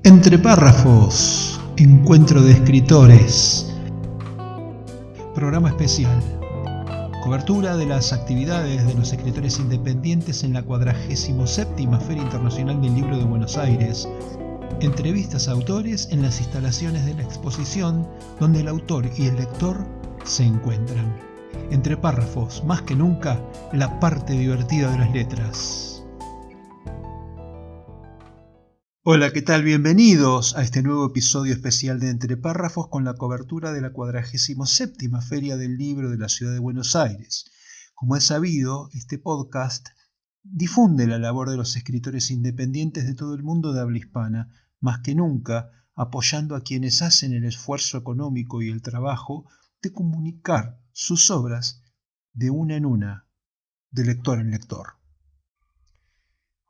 Entre párrafos, encuentro de escritores. Programa especial. Cobertura de las actividades de los escritores independientes en la 47ª Feria Internacional del Libro de Buenos Aires. Entrevistas a autores en las instalaciones de la exposición donde el autor y el lector se encuentran. Entre párrafos, más que nunca, la parte divertida de las letras. Hola, ¿qué tal? Bienvenidos a este nuevo episodio especial de Entre Párrafos con la cobertura de la 47ª Feria del Libro de la Ciudad de Buenos Aires. Como es sabido, este podcast difunde la labor de los escritores independientes de todo el mundo de habla hispana, más que nunca apoyando a quienes hacen el esfuerzo económico y el trabajo de comunicar sus obras de una en una, de lector en lector.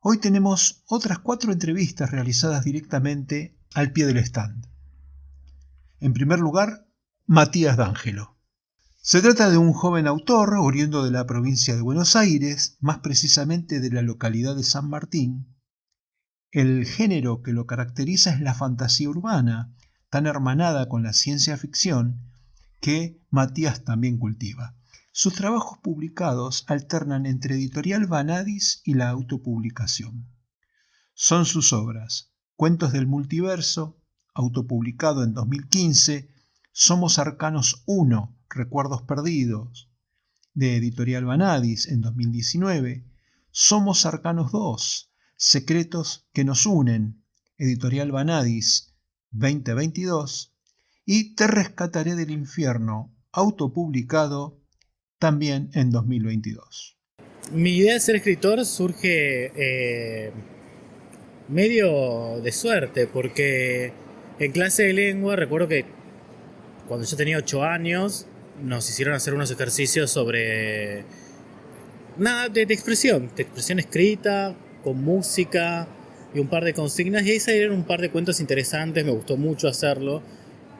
Hoy tenemos otras 4 entrevistas realizadas directamente al pie del stand. En primer lugar, Matías D'Angelo. Se trata de un joven autor oriundo de la provincia de Buenos Aires, más precisamente de la localidad de San Martín. El género que lo caracteriza es la fantasía urbana, tan hermanada con la ciencia ficción, que Matías también cultiva. Sus trabajos publicados alternan entre Editorial Vanadis y la autopublicación. Son sus obras Cuentos del Multiverso, autopublicado en 2015, Somos Arcanos 1, Recuerdos Perdidos, de Editorial Vanadis en 2019, Somos Arcanos 2, Secretos que nos unen, Editorial Vanadis 2022, y Te rescataré del infierno, autopublicado también en 2022. Mi idea de ser escritor surge medio de suerte, porque en clase de lengua recuerdo que cuando yo tenía 8 años nos hicieron hacer unos ejercicios sobre nada de expresión escrita, con música y un par de consignas, y ahí salieron un par de cuentos interesantes, me gustó mucho hacerlo,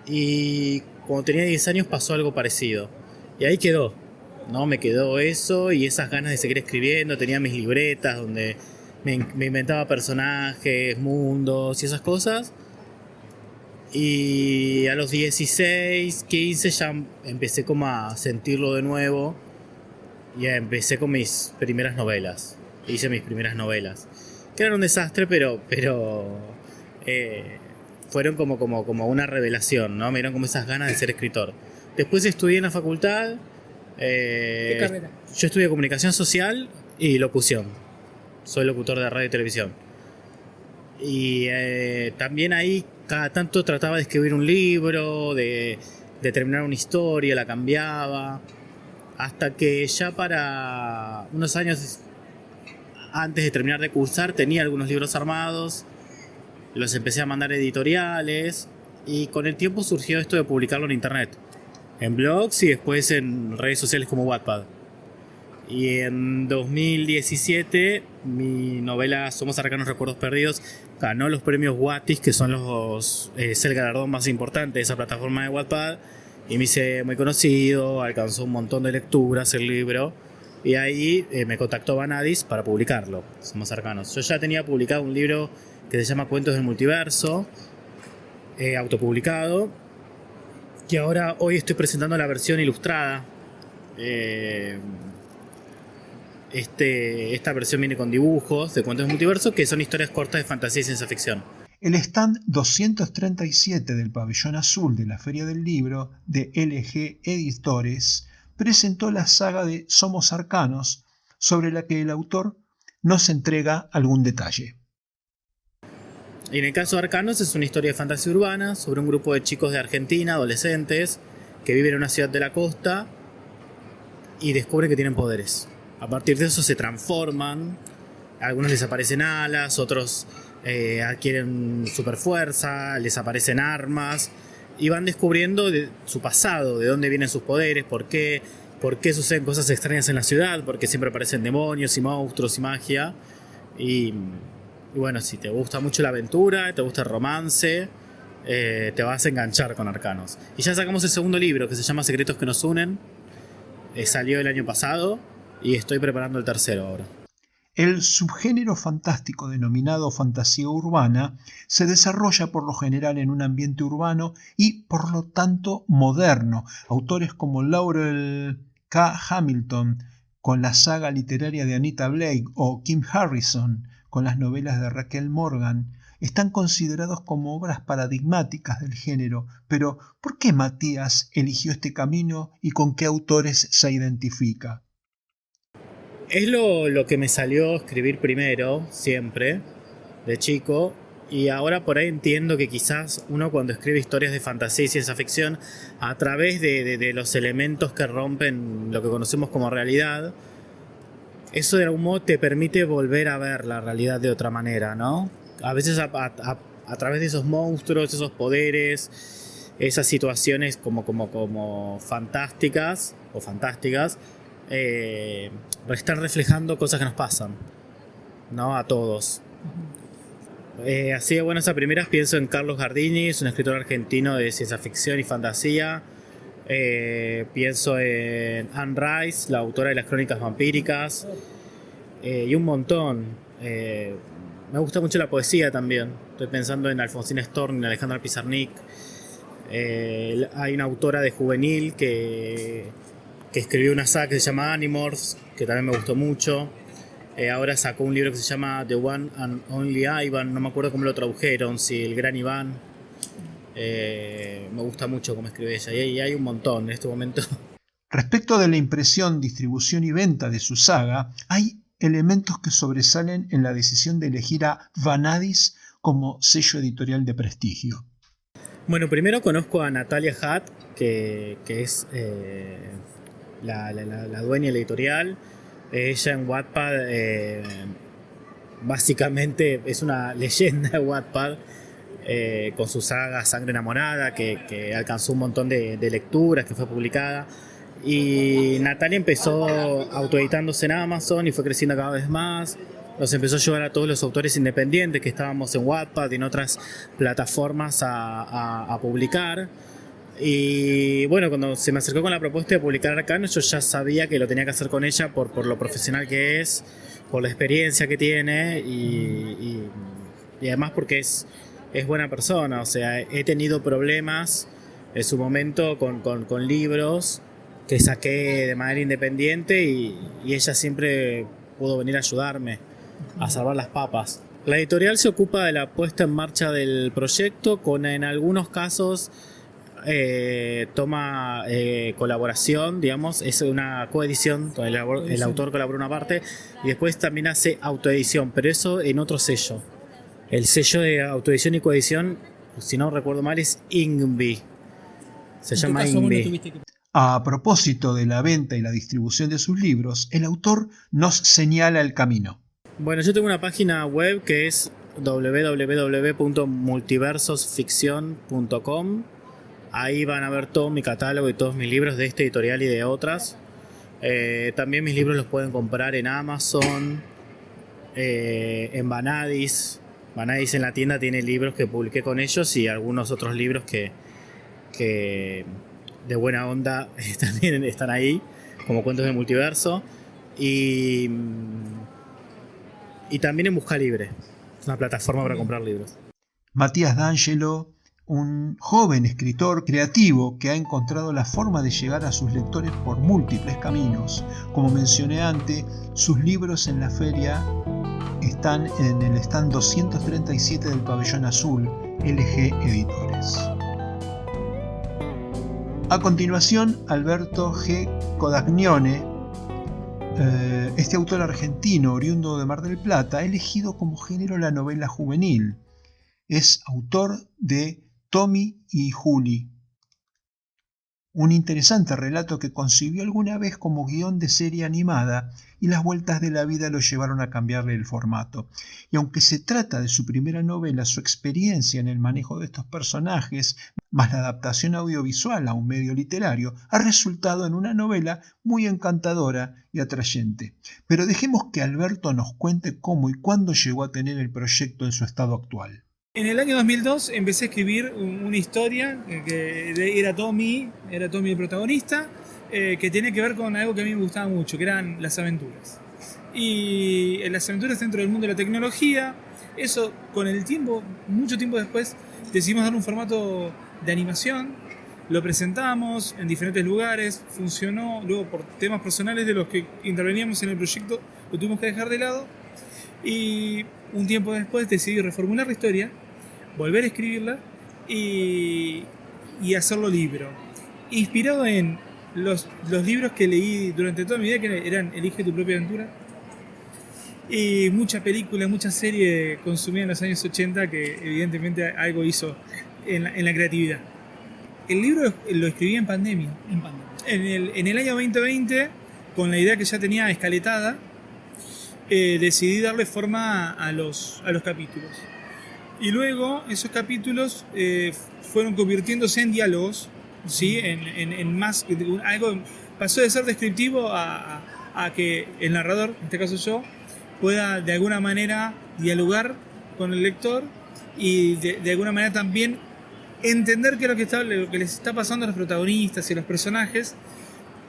y cuando tenía 10 años pasó algo parecido, y ahí quedó. No, me quedó eso y esas ganas de seguir escribiendo. Tenía mis libretas donde me inventaba personajes, mundos y esas cosas. Y a los 16, 15 ya empecé como a sentirlo de nuevo. Y empecé con mis primeras novelas. Hice mis primeras novelas, que eran un desastre, pero fueron como una revelación, ¿no? Me dieron como esas ganas de ser escritor. Después estudié en la facultad. ¿Qué carrera? Yo estudié comunicación social y locución. Soy locutor de radio y televisión. Y también ahí cada tanto trataba de escribir un libro, de terminar una historia, la cambiaba. Hasta que ya para unos años antes de terminar de cursar tenía algunos libros armados. Los empecé a mandar a editoriales. Y con el tiempo surgió esto de publicarlo en internet. En blogs y después en redes sociales como Wattpad. Y en 2017 mi novela Somos Arcanos Recuerdos Perdidos ganó los premios Wattis, que son es el galardón más importante de esa plataforma de Wattpad, y me hice muy conocido, alcanzó un montón de lecturas el libro, y ahí me contactó Vanadis para publicarlo, Somos Arcanos. Yo ya tenía publicado un libro que se llama Cuentos del Multiverso, autopublicado, que hoy estoy presentando la versión ilustrada. Esta versión viene con dibujos de Cuentos del Multiverso, que son historias cortas de fantasía y ciencia ficción. El stand 237 del Pabellón Azul de la Feria del Libro de LG Editores presentó la saga de Somos Arcanos, sobre la que el autor nos entrega algún detalle. Y en el caso de Arcanos es una historia de fantasía urbana sobre un grupo de chicos de Argentina, adolescentes, que viven en una ciudad de la costa y descubren que tienen poderes. A partir de eso se transforman, a algunos les aparecen alas, otros adquieren superfuerza, les aparecen armas, y van descubriendo su pasado, de dónde vienen sus poderes, por qué suceden cosas extrañas en la ciudad, por qué siempre aparecen demonios y monstruos y magia. Y bueno, si te gusta mucho la aventura, te gusta el romance, te vas a enganchar con Arcanos. Y ya sacamos el segundo libro, que se llama Secretos que nos unen. Salió el año pasado y estoy preparando el tercero ahora. El subgénero fantástico denominado fantasía urbana se desarrolla por lo general en un ambiente urbano y por lo tanto moderno. Autores como Laurel K. Hamilton con la saga literaria de Anita Blake o Kim Harrison con las novelas de Raquel Morgan están considerados como obras paradigmáticas del género. Pero, ¿por qué Matías eligió este camino y con qué autores se identifica? Es lo que me salió escribir primero, siempre, de chico. Y ahora por ahí entiendo que quizás uno cuando escribe historias de fantasía y ciencia ficción, a través de los elementos que rompen lo que conocemos como realidad, eso de algún modo te permite volver a ver la realidad de otra manera, ¿no? A veces a través de esos monstruos, esos poderes, esas situaciones como fantásticas o fantásticas, están reflejando cosas que nos pasan, ¿no? A todos. Así de buenas a primeras pienso en Carlos Gardini, es un escritor argentino de ciencia ficción y fantasía. Pienso en Anne Rice, la autora de las crónicas vampíricas, y un montón. Me gusta mucho la poesía también. Estoy pensando en Alfonsina Storni, en Alejandra Pizarnik. Hay una autora de juvenil que escribió una saga que se llama Animorphs, que también me gustó mucho. Ahora sacó un libro que se llama The One and Only Ivan, no me acuerdo cómo lo tradujeron, si El Gran Iván. Me gusta mucho cómo escribe ella, y hay un montón en este momento. Respecto de la impresión, distribución y venta de su saga, hay elementos que sobresalen en la decisión de elegir a Vanadis como sello editorial de prestigio. Bueno, primero conozco a Natalia Hatt, que es la dueña de la editorial. Ella en Wattpad básicamente es una leyenda de Wattpad, con su saga Sangre Enamorada, que alcanzó un montón de lecturas, que fue publicada. Y Natalia empezó autoeditándose en Amazon y fue creciendo cada vez más. Nos empezó a llevar a todos los autores independientes que estábamos en Wattpad y en otras plataformas a publicar. Y bueno, cuando se me acercó con la propuesta de publicar Arcano, yo ya sabía que lo tenía que hacer con ella por lo profesional que es, por la experiencia que tiene y además porque es buena persona. O sea, he tenido problemas en su momento con libros que saqué de manera independiente y ella siempre pudo venir a ayudarme a salvar las papas. La editorial se ocupa de la puesta en marcha del proyecto, en algunos casos toma colaboración, digamos, es una coedición, el autor colabora una parte y después también hace autoedición, pero eso en otro sello. El sello de autoedición y coedición, si no recuerdo mal, es INVI. Se llama INVI. A propósito de la venta y la distribución de sus libros, el autor nos señala el camino. Bueno, yo tengo una página web que es www.multiversosficcion.com. Ahí van a ver todo mi catálogo y todos mis libros de esta editorial y de otras. También mis libros los pueden comprar en Amazon, en Vanadis. Vanadis en la tienda tiene libros que publiqué con ellos y algunos otros libros que de buena onda también están ahí, como Cuentos del Multiverso. Y también en Busca Libre, es una plataforma para comprar libros. Matías D'Angelo, un joven escritor creativo que ha encontrado la forma de llegar a sus lectores por múltiples caminos. Como mencioné antes, sus libros en la feria están en el stand 237 del Pabellón Azul, LG Editores. A continuación, Alberto G. Codagnone, este autor argentino oriundo de Mar del Plata, ha elegido como género la novela juvenil. Es autor de Tommy y Julie, un interesante relato que concibió alguna vez como guión de serie animada y las vueltas de la vida lo llevaron a cambiarle el formato. Y aunque se trata de su primera novela, su experiencia en el manejo de estos personajes, más la adaptación audiovisual a un medio literario, ha resultado en una novela muy encantadora y atrayente. Pero dejemos que Alberto nos cuente cómo y cuándo llegó a tener el proyecto en su estado actual. En el año 2002 empecé a escribir una historia que era Tommy el protagonista, que tenía que ver con algo que a mí me gustaba mucho, que eran las aventuras. y en las aventuras dentro del mundo de la tecnología. Eso, con el tiempo, mucho tiempo después, decidimos dar un formato de animación. Lo presentamos en diferentes lugares, funcionó. Luego, por temas personales de los que interveníamos en el proyecto, lo tuvimos que dejar de lado. Y un tiempo después decidí reformular la historia, volver a escribirla y hacerlo libro. Inspirado en los libros que leí durante toda mi vida, que eran Elige tu propia aventura. Y mucha película, mucha serie consumida en los años 80 que evidentemente algo hizo en la creatividad. El libro lo escribí en pandemia. En el año 2020, con la idea que ya tenía escaletada, decidí darle forma a los capítulos. Y luego esos capítulos fueron convirtiéndose en diálogos, ¿sí? En más, algo pasó de ser descriptivo a que el narrador, en este caso yo, pueda de alguna manera dialogar con el lector y de alguna manera también entender qué es lo que les está pasando a los protagonistas y a los personajes,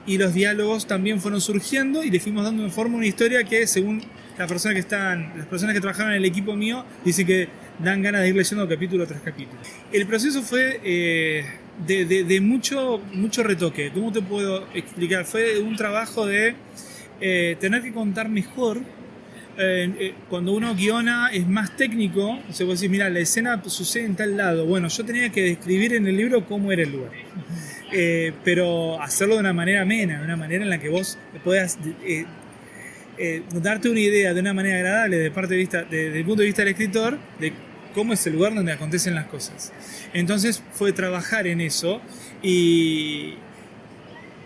y los diálogos también fueron surgiendo y le fuimos dando en forma una historia que, según las personas que trabajaron en el equipo mío, dicen que dan ganas de ir leyendo capítulo tras capítulo. El proceso fue de mucho retoque. ¿Cómo te puedo explicar? Fue un trabajo de tener que contar mejor. Cuando uno guiona es más técnico, o sea, vos decís, mira, la escena sucede en tal lado. Bueno, yo tenía que describir en el libro cómo era el lugar. Pero hacerlo de una manera amena, de una manera en la que vos puedas darte una idea de una manera agradable desde el punto de vista del escritor, de cómo es el lugar donde acontecen las cosas. Entonces fue trabajar en eso y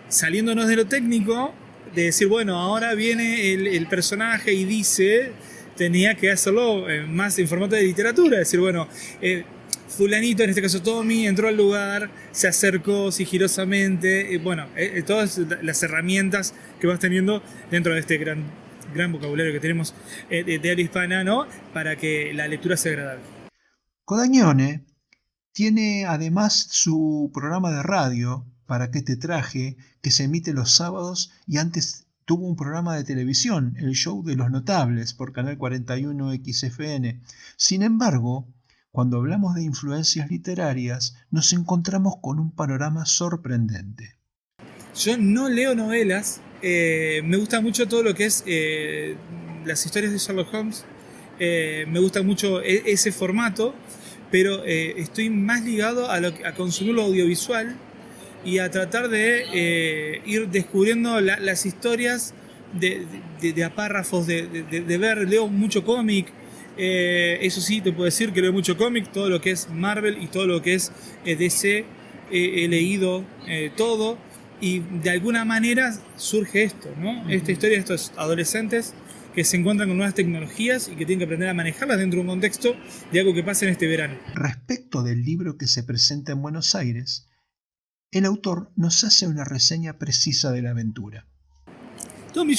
saliéndonos de lo técnico, de decir, bueno, ahora viene el personaje y dice, tenía que hacerlo más en formato de literatura, decir, bueno, fulanito, en este caso Tommy, entró al lugar, se acercó sigilosamente, todas las herramientas que vas teniendo dentro de este gran vocabulario que tenemos de habla hispana, ¿no? Para que la lectura sea agradable. Codagnone tiene además su programa de radio, Para qué te traje, que se emite los sábados, y antes tuvo un programa de televisión, El Show de los Notables, por Canal 41 XFN. Sin embargo, cuando hablamos de influencias literarias, nos encontramos con un panorama sorprendente. Yo no leo novelas, me gusta mucho todo lo que es las historias de Sherlock Holmes, me gusta mucho ese formato, pero estoy más ligado a consumir lo audiovisual y a tratar de ir descubriendo las historias de a párrafos, de ver, leo mucho cómic. Eso sí, te puedo decir que leo mucho cómic, todo lo que es Marvel y todo lo que es DC, he leído todo, y de alguna manera surge esto, ¿no? Esta historia de estos adolescentes que se encuentran con nuevas tecnologías y que tienen que aprender a manejarlas dentro de un contexto de algo que pasa en este verano. Respecto del libro que se presenta en Buenos Aires, el autor nos hace una reseña precisa de la aventura. Tommy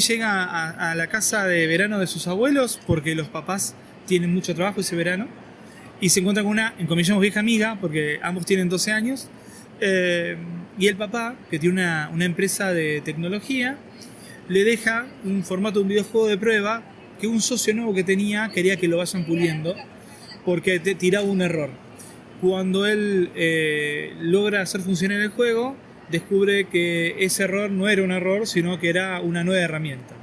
llega a la casa de verano de sus abuelos porque los papás tienen mucho trabajo ese verano y se encuentra con una, en comillas, vieja amiga, porque ambos tienen 12 años, y el papá, que tiene una empresa de tecnología, le deja un formato de un videojuego de prueba que un socio nuevo que tenía quería que lo vayan puliendo porque tiraba un error. Cuando él logra hacer funcionar el juego, descubre que ese error no era un error, sino que era una nueva herramienta.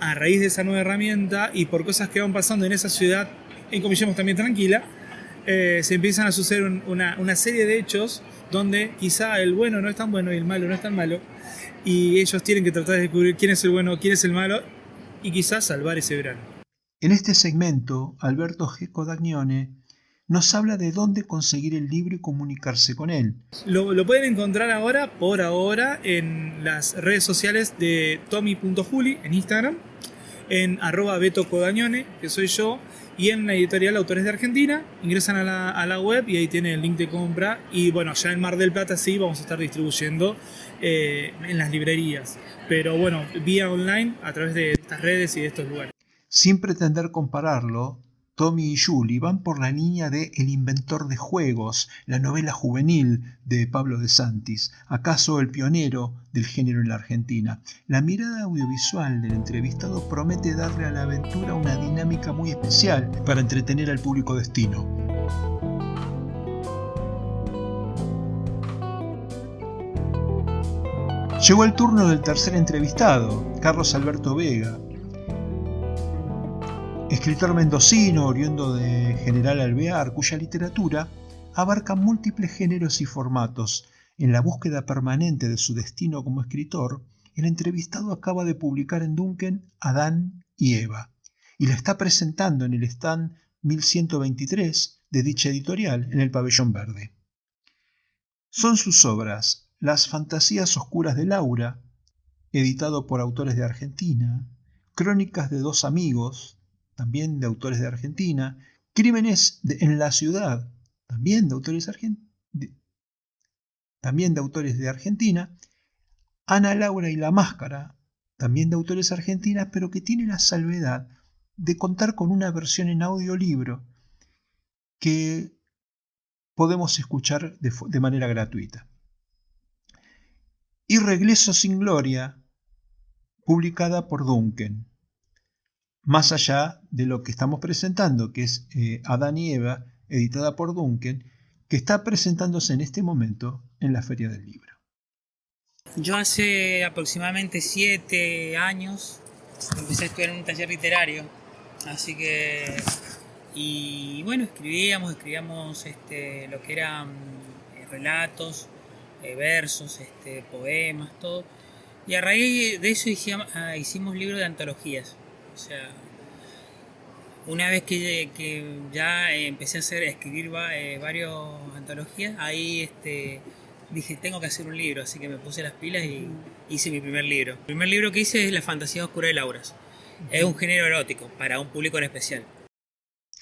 A raíz de esa nueva herramienta y por cosas que van pasando en esa ciudad, en comillas también tranquila, se empiezan a suceder una serie de hechos donde quizá el bueno no es tan bueno y el malo no es tan malo, y ellos tienen que tratar de descubrir quién es el bueno, quién es el malo, y quizás salvar ese verano. En este segmento, Alberto G. Codagnone nos habla de dónde conseguir el libro y comunicarse con él. Lo pueden encontrar por ahora, en las redes sociales de Tommy.Juli en Instagram, en @BetoCodagnone, que soy yo, y en la editorial Autores de Argentina. Ingresan a la web y ahí tienen el link de compra. Y bueno, ya en Mar del Plata sí vamos a estar distribuyendo en las librerías. Pero bueno, vía online a través de estas redes y de estos lugares. Sin pretender compararlo, Tommy y Julie van por la línea de El inventor de juegos, la novela juvenil de Pablo de Santis, acaso el pionero del género en la Argentina. La mirada audiovisual del entrevistado promete darle a la aventura una dinámica muy especial para entretener al público destino. Llegó el turno del tercer entrevistado, Carlos Alberto Vega, escritor mendocino oriundo de General Alvear, cuya literatura abarca múltiples géneros y formatos. En la búsqueda permanente de su destino como escritor, el entrevistado acaba de publicar en Duncan Adán y Eva, y la está presentando en el stand 1123 de dicha editorial en el Pabellón Verde. Son sus obras Las fantasías oscuras de Laura, editado por autores de Argentina, Crónicas de dos amigos, también de autores de Argentina, Crímenes en la ciudad, también de autores de Argentina, Ana Laura y la máscara, también de autores argentinas, pero que tiene la salvedad de contar con una versión en audiolibro que podemos escuchar de manera gratuita. Y Regreso sin Gloria, publicada por Duncan. Más allá de lo que estamos presentando, que es Adán y Eva, editada por Duncan, que está presentándose en este momento en la Feria del Libro. Yo hace aproximadamente 7 años empecé a estudiar en un taller literario, así que, y bueno, escribíamos lo que eran relatos, versos, poemas, todo, y a raíz de eso hicimos libros de antologías. O sea, una vez que ya empecé a escribir varias antologías, ahí dije, tengo que hacer un libro, así que me puse las pilas y hice mi primer libro. El primer libro que hice es La fantasía oscura de Laura. Es un género erótico, para un público en especial.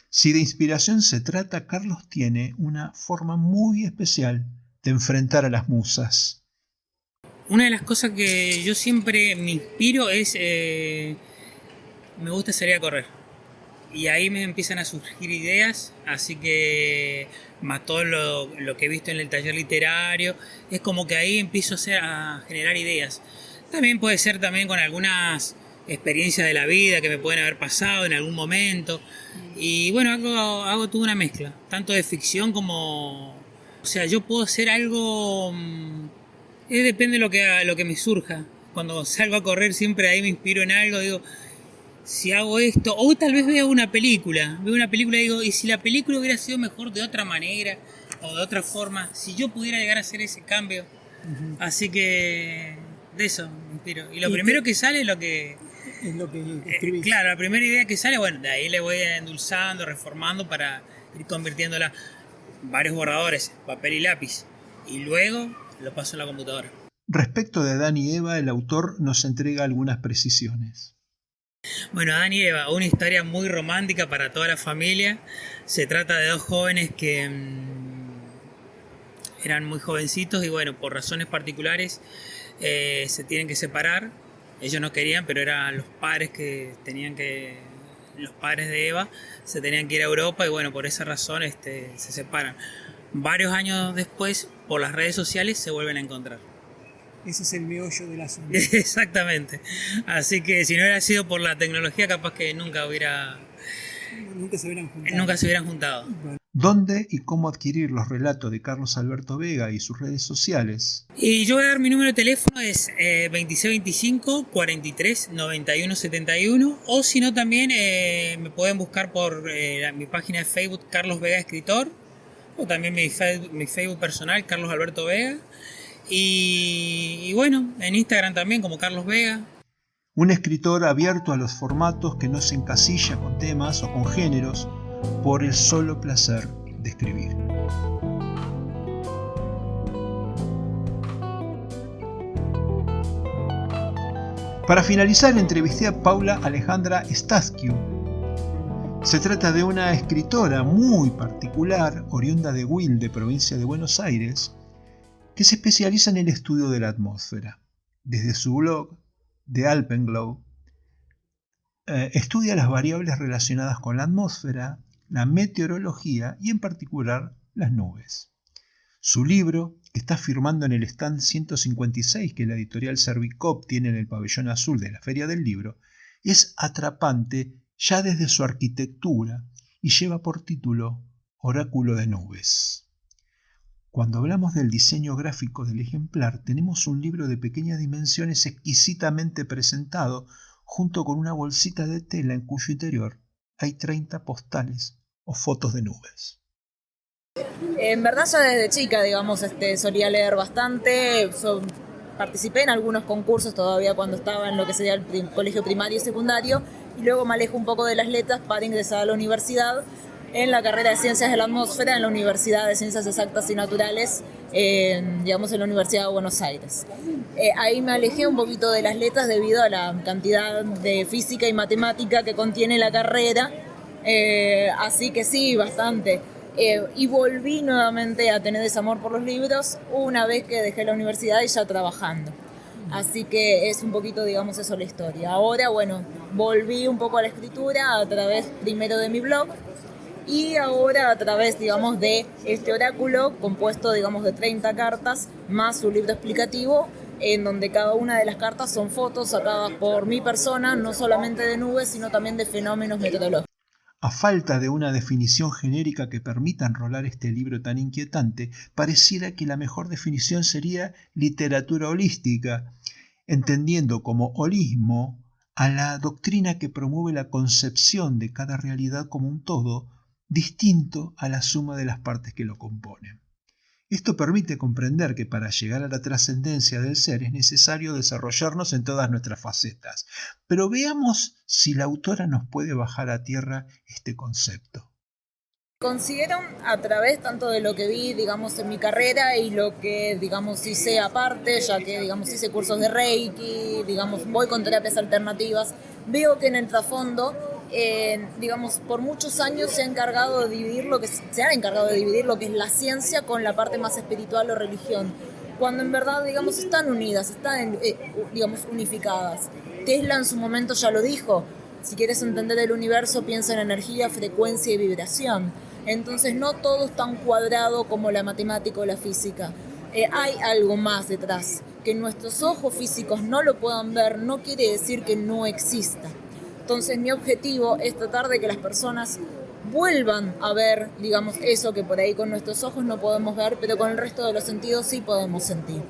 Si de inspiración se trata, Carlos tiene una forma muy especial de enfrentar a las musas. Una de las cosas que yo siempre me inspiro es... me gusta salir a correr y ahí me empiezan a surgir ideas, así que más todo lo que he visto en el taller literario, es como que ahí empiezo a generar ideas. También puede ser también con algunas experiencias de la vida que me pueden haber pasado en algún momento, y bueno, hago toda una mezcla, tanto de ficción como... O sea, yo puedo hacer algo... depende de lo que me surja. Cuando salgo a correr siempre ahí me inspiro en algo, digo... Si hago esto, o tal vez veo una película y digo, ¿y si la película hubiera sido mejor de otra manera o de otra forma? Si yo pudiera llegar a hacer ese cambio. Uh-huh. Así que de eso me inspiro. Y lo primero que sale es lo que escribís. Claro, la primera idea que sale, bueno, de ahí le voy endulzando, reformando para ir convirtiéndola en varios borradores, papel y lápiz. Y luego lo paso en la computadora. Respecto de Adán y Eva, el autor nos entrega algunas precisiones. Bueno, Adán y Eva, una historia muy romántica para toda la familia. Se trata de dos jóvenes que eran muy jovencitos y bueno, por razones particulares se tienen que separar. Ellos no querían, pero eran los padres los padres de Eva se tenían que ir a Europa y bueno, por esa razón se separan. Varios años después, por las redes sociales, se vuelven a encontrar. Ese es el meollo del asunto. Exactamente. Así que si no hubiera sido por la tecnología, capaz que nunca se hubieran juntado. ¿Dónde y cómo adquirir los relatos de Carlos Alberto Vega y sus redes sociales? Y yo voy a dar mi número de teléfono, es 2625 43 91 71, o si no también me pueden buscar por mi página de Facebook Carlos Vega Escritor, o también mi Facebook personal Carlos Alberto Vega. Y bueno, en Instagram también como Carlos Vega. Un escritor abierto a los formatos, que no se encasilla con temas o con géneros por el solo placer de escribir. Para finalizar, entrevisté a Paula Alejandra Stasciu. Se trata de una escritora muy particular, oriunda de Wilde, provincia de Buenos Aires, que se especializa en el estudio de la atmósfera. Desde su blog, The Alpenglow, estudia las variables relacionadas con la atmósfera, la meteorología y en particular las nubes. Su libro, que está firmando en el stand 156 que la editorial Servicop tiene en el pabellón azul de la Feria del Libro, es atrapante ya desde su arquitectura y lleva por título Oráculo de Nubes. Cuando hablamos del diseño gráfico del ejemplar, tenemos un libro de pequeñas dimensiones exquisitamente presentado junto con una bolsita de tela en cuyo interior hay 30 postales o fotos de nubes. En verdad ya desde chica, digamos, solía leer bastante, participé en algunos concursos todavía cuando estaba en lo que sería el colegio primario y secundario, y luego me alejo un poco de las letras para ingresar a la universidad en la carrera de Ciencias de la Atmósfera en la Universidad de Ciencias Exactas y Naturales, digamos en la Universidad de Buenos Aires. Ahí me alejé un poquito de las letras debido a la cantidad de física y matemática que contiene la carrera, así que sí, bastante. Y volví nuevamente a tener desamor por los libros una vez que dejé la universidad y ya trabajando. Así que es un poquito, digamos, eso la historia. Ahora, bueno, volví un poco a la escritura a través primero de mi blog y ahora a través, digamos, de este oráculo compuesto, digamos, de 30 cartas más su libro explicativo, en donde cada una de las cartas son fotos sacadas por mi persona, no solamente de nubes, sino también de fenómenos meteorológicos. A falta de una definición genérica que permita enrolar este libro tan inquietante, pareciera que la mejor definición sería literatura holística, entendiendo como holismo a la doctrina que promueve la concepción de cada realidad como un todo, distinto a la suma de las partes que lo componen. Esto permite comprender que para llegar a la trascendencia del ser es necesario desarrollarnos en todas nuestras facetas. Pero veamos si la autora nos puede bajar a tierra este concepto. Considero a través tanto de lo que vi, digamos, en mi carrera y lo que, digamos, hice aparte, ya que, digamos, hice cursos de Reiki, digamos, voy con terapias alternativas, veo que en el trasfondo, digamos, por muchos años se han encargado de dividir lo que es la ciencia con la parte más espiritual o religión, cuando en verdad, digamos, están unidas, están, digamos, unificadas. Tesla en su momento ya lo dijo: si quieres entender el universo, piensa en energía, frecuencia y vibración. Entonces no todo es tan cuadrado como la matemática o la física. Hay algo más detrás. Que nuestros ojos físicos no lo puedan ver no quiere decir que no exista. Entonces mi objetivo es tratar de que las personas vuelvan a ver, digamos, eso que por ahí con nuestros ojos no podemos ver, pero con el resto de los sentidos sí podemos sentir.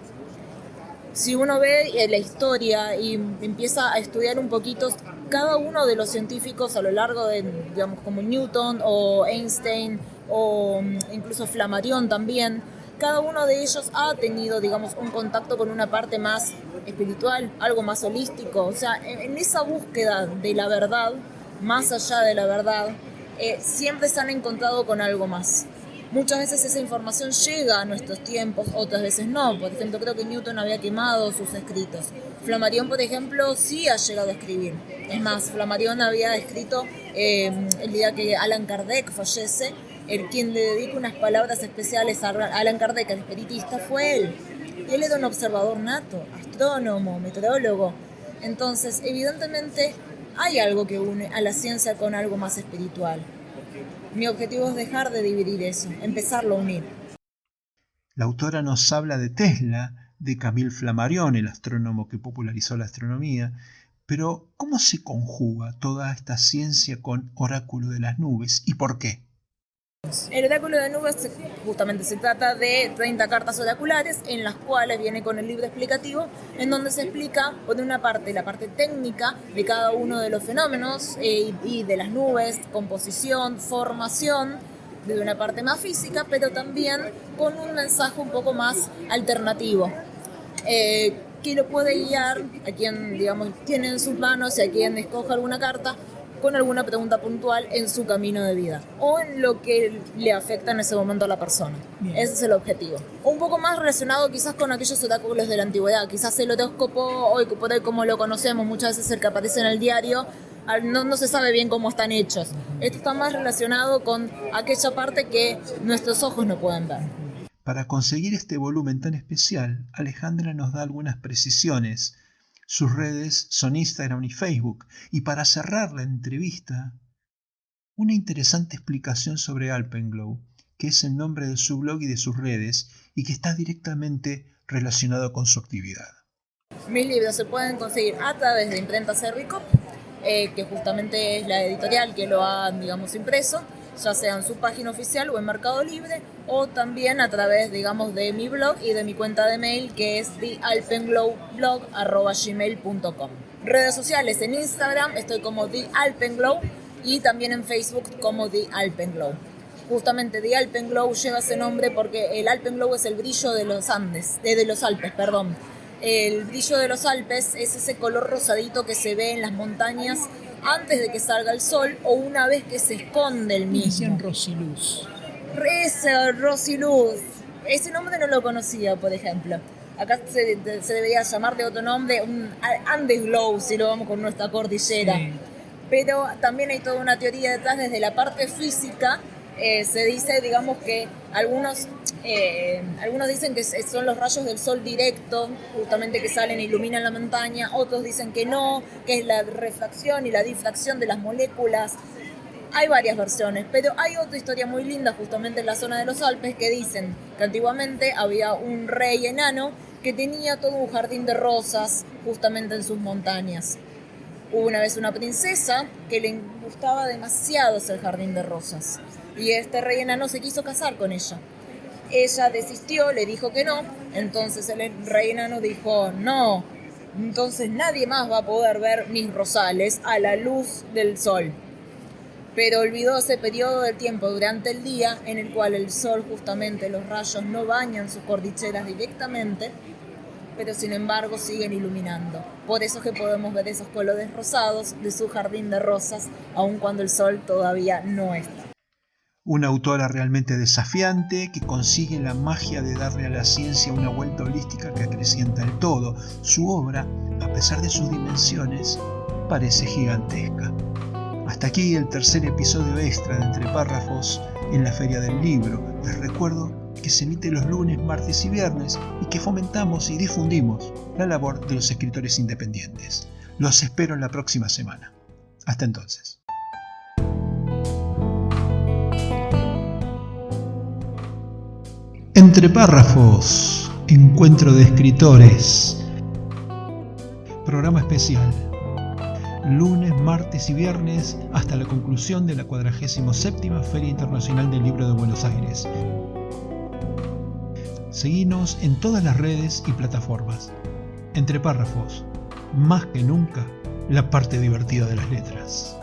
Si uno ve la historia y empieza a estudiar un poquito, cada uno de los científicos a lo largo de, digamos, como Newton o Einstein o incluso Flammarion también, cada uno de ellos ha tenido, digamos, un contacto con una parte más espiritual, algo más holístico. O sea, en esa búsqueda de la verdad, más allá de la verdad, siempre se han encontrado con algo más. Muchas veces esa información llega a nuestros tiempos, otras veces no. Por ejemplo, creo que Newton había quemado sus escritos. Flammarion, por ejemplo, sí ha llegado a escribir. Es más, Flammarion había escrito el día que Allan Kardec fallece, el quien le dedica unas palabras especiales a Allan Kardec, el espiritista, fue él. Y él era un observador nato, astrónomo, meteorólogo. Entonces, evidentemente, hay algo que une a la ciencia con algo más espiritual. Mi objetivo es dejar de dividir eso, empezarlo a unir. La autora nos habla de Tesla, de Camille Flammarion, el astrónomo que popularizó la astronomía, pero ¿cómo se conjuga toda esta ciencia con Oráculo de las Nubes y por qué? El oráculo de nubes justamente se trata de 30 cartas oraculares en las cuales viene con el libro explicativo, en donde se explica, por una parte, la parte técnica de cada uno de los fenómenos y de las nubes, composición, formación, de una parte más física, pero también con un mensaje un poco más alternativo, que lo puede guiar a quien, digamos, tiene en sus manos y a quien escoja alguna carta con alguna pregunta puntual en su camino de vida o en lo que le afecta en ese momento a la persona. Bien. Ese es el objetivo. Un poco más relacionado quizás con aquellos oráculos de la antigüedad. Quizás el horóscopo, hoy por hoy como lo conocemos, muchas veces el que aparece en el diario, no se sabe bien cómo están hechos. Esto está más relacionado con aquella parte que nuestros ojos no pueden ver. Para conseguir este volumen tan especial, Alejandra nos da algunas precisiones Sus redes son Instagram y Facebook. Y para cerrar la entrevista, una interesante explicación sobre Alpenglow, que es el nombre de su blog y de sus redes, y que está directamente relacionado con su actividad. Mis libros se pueden conseguir a través de Imprenta Servicop, que justamente es la editorial que lo ha, impreso, ya sea en su página oficial o en Mercado Libre, o también a través, de mi blog y de mi cuenta de mail, que es thealpenglowblog@gmail.com. Redes sociales: en Instagram estoy como thealpenglow y también en Facebook como thealpenglow. Justamente The Alpenglow lleva ese nombre porque el Alpenglow es el brillo de los Alpes. El brillo de los Alpes es ese color rosadito que se ve en las montañas antes de que salga el sol o una vez que se esconde el mismo. Decían Rosiluz. Ese Rosiluz. Ese nombre no lo conocía, por ejemplo. Acá se debería llamar de otro nombre, un Andesglow, si lo vamos con nuestra cordillera. Sí. Pero también hay toda una teoría detrás desde la parte física. Se dice, que algunos dicen que son los rayos del sol directo, justamente que salen e iluminan la montaña. Otros dicen que no, que es la refracción y la difracción de las moléculas. Hay varias versiones, pero hay otra historia muy linda justamente en la zona de los Alpes que dicen que antiguamente había un rey enano que tenía todo un jardín de rosas justamente en sus montañas. Hubo una vez una princesa que le gustaba demasiado ese jardín de rosas. Y este rey enano se quiso casar con ella. Ella desistió, le dijo que no. Entonces el rey enano dijo, no, entonces nadie más va a poder ver mis rosales a la luz del sol. Pero olvidó ese periodo de tiempo durante el día en el cual el sol, justamente los rayos, no bañan sus cordilleras directamente, pero sin embargo siguen iluminando. Por eso es que podemos ver esos colores rosados de su jardín de rosas, aun cuando el sol todavía no está. Una autora realmente desafiante que consigue la magia de darle a la ciencia una vuelta holística que acrecienta el todo. Su obra, a pesar de sus dimensiones, parece gigantesca. Hasta aquí el tercer episodio extra de Entre Párrafos en la Feria del Libro. Les recuerdo que se emite los lunes, martes y viernes y que fomentamos y difundimos la labor de los escritores independientes. Los espero en la próxima semana. Hasta entonces. Entre Párrafos, encuentro de escritores. Programa especial. Lunes, martes y viernes hasta la conclusión de la 47ª Feria Internacional del Libro de Buenos Aires. Seguinos en todas las redes y plataformas. Entre Párrafos, más que nunca, la parte divertida de las letras.